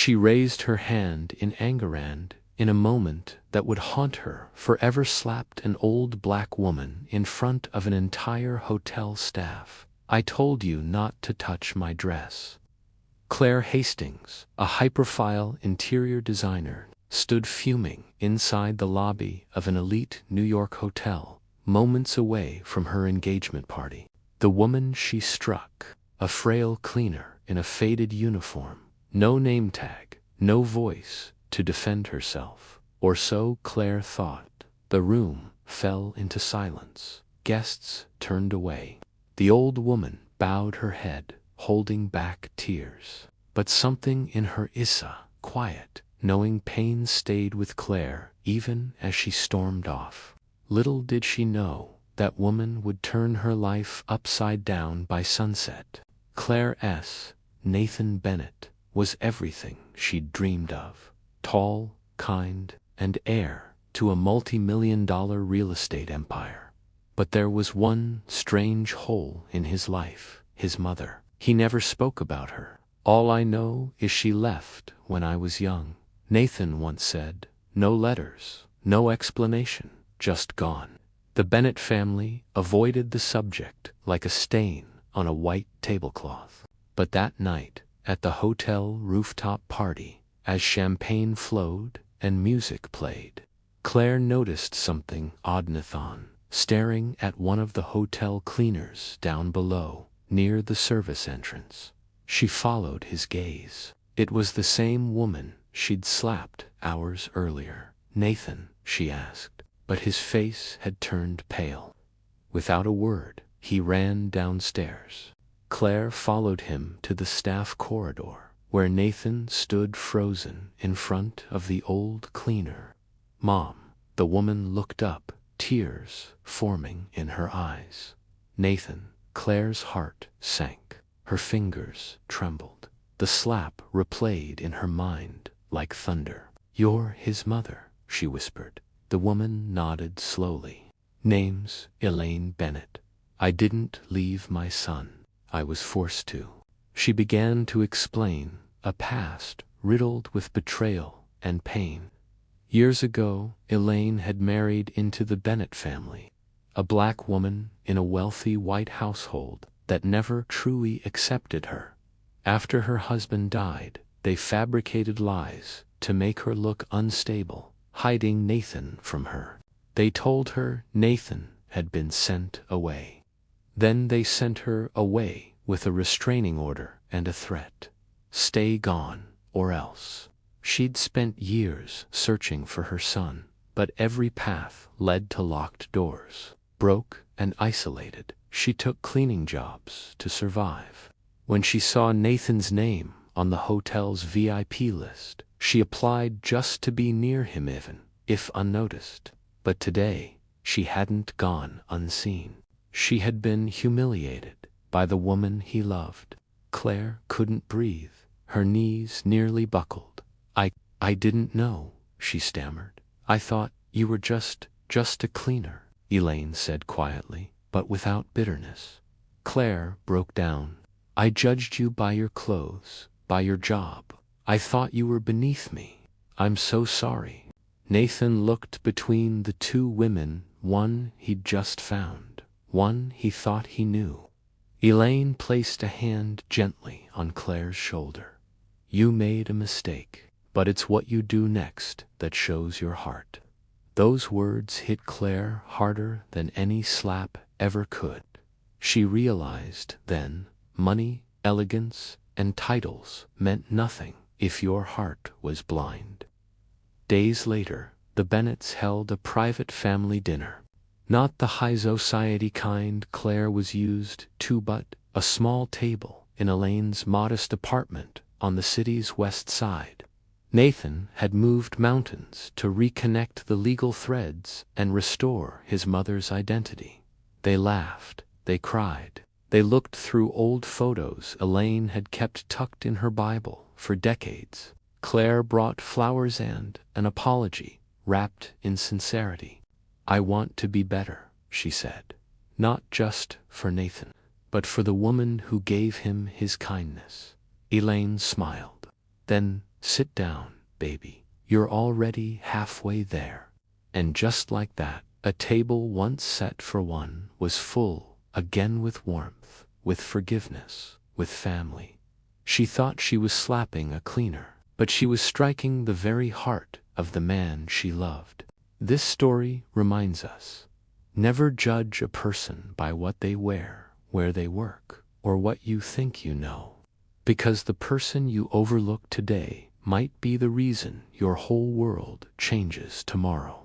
She raised her hand in anger and, in a moment that would haunt her forever, slapped an old black woman in front of an entire hotel staff. "I told you not to touch my dress." Claire Hastings, a high-profile interior designer, stood fuming inside the lobby of an elite New York hotel, moments away from her engagement party. The woman she struck, a frail cleaner in a faded uniform, no name tag, no voice to defend herself, or so Claire thought. The room fell into silence. Guests turned away. The old woman bowed her head, holding back tears. But something in her quiet, knowing pain stayed with Claire even as she stormed off. Little did she know that woman would turn her life upside down by sunset. Claire's Nathan Bennett was everything she'd dreamed of. Tall, kind, and heir to a multi-million-dollar real estate empire. But there was one strange hole in his life, his mother. He never spoke about her. "All I know is she left when I was young," Nathan once said. "No letters, no explanation, just gone." The Bennett family avoided the subject like a stain on a white tablecloth. But that night, at the hotel rooftop party, as champagne flowed and music played, Claire noticed something odd. Nathan, staring at one of the hotel cleaners down below, near the service entrance. She followed his gaze. It was the same woman she'd slapped hours earlier. "Nathan?" she asked, but his face had turned pale. Without a word, he ran downstairs. Claire followed him to the staff corridor, where Nathan stood frozen in front of the old cleaner. "Mom." The woman looked up, tears forming in her eyes. "Nathan." Claire's heart sank. Her fingers trembled. The slap replayed in her mind like thunder. "You're his mother," she whispered. The woman nodded slowly. "Name's Elaine Bennett. I didn't leave my son. I was forced to." She began to explain a past riddled with betrayal and pain. Years ago, Elaine had married into the Bennett family, a black woman in a wealthy white household that never truly accepted her. After her husband died, they fabricated lies to make her look unstable, hiding Nathan from her. They told her Nathan had been sent away. Then they sent her away with a restraining order and a threat. "Stay gone, or else." She'd spent years searching for her son, but every path led to locked doors. Broke and isolated, she took cleaning jobs to survive. When she saw Nathan's name on the hotel's VIP list, she applied just to be near him, even if unnoticed. But today, she hadn't gone unseen. She had been humiliated by the woman he loved. Claire couldn't breathe. Her knees nearly buckled. I didn't know," she stammered. "I thought you were just a cleaner," Elaine said quietly, but without bitterness. Claire broke down. "I judged you by your clothes, by your job. I thought you were beneath me. I'm so sorry." Nathan looked between the two women, one he'd just found, one he thought he knew. Elaine placed a hand gently on Claire's shoulder. "You made a mistake, but it's what you do next that shows your heart." Those words hit Claire harder than any slap ever could. She realized then money, elegance, and titles meant nothing if your heart was blind. Days later, the Bennetts held a private family dinner. Not the high society kind Claire was used to, but a small table in Elaine's modest apartment on the city's west side. Nathan had moved mountains to reconnect the legal threads and restore his mother's identity. They laughed, they cried, they looked through old photos Elaine had kept tucked in her Bible for decades. Claire brought flowers and an apology, wrapped in sincerity. "I want to be better," she said. "Not just for Nathan, but for the woman who gave him his kindness." Elaine smiled. "Then Sit down, baby. You're already halfway there. And just like that, a table once set for one was full, again with warmth, with forgiveness, with family. She thought she was slapping a cleaner, but she was striking the very heart of the man she loved. This story reminds us, never judge a person by what they wear, where they work, or what you think you know. Because the person you overlook today might be the reason your whole world changes tomorrow.